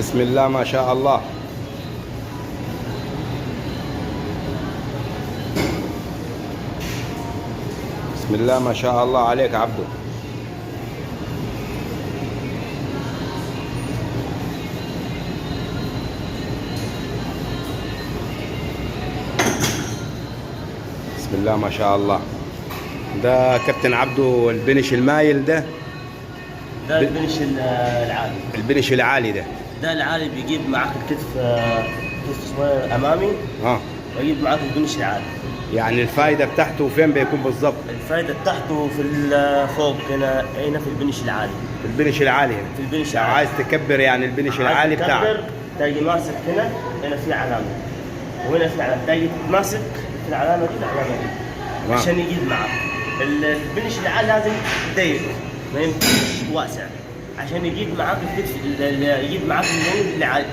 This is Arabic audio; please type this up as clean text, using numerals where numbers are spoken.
بسم الله ما شاء الله. بسم الله ما شاء الله عليك عبدو. بسم الله ما شاء الله. ده كابتن عبدو البنش المايل ده البنش العالي. البنش العالي ده العالي بيجيب معاك الكتف صغير امامي ويجيب معاك البنش العالي. يعني الفايدة بتاعته فين بيكون بالظبط؟ الفايدة بتاعته في فوق هنا في البنش العالي. في البنش العالي هنا. في البنش لو العالي. عايز تكبر يعني البنش العالي بتاعك. تلاقي ماسك هنا في علامة وهنا في علامة، تلاقي ماسك في العلامة دي العلامة دي عشان يجيب معاك. البنش العالي لازم ضيق ما يمكنش واسع عشان يجيب معاك الكتف، يجيب معاك البنش العالي.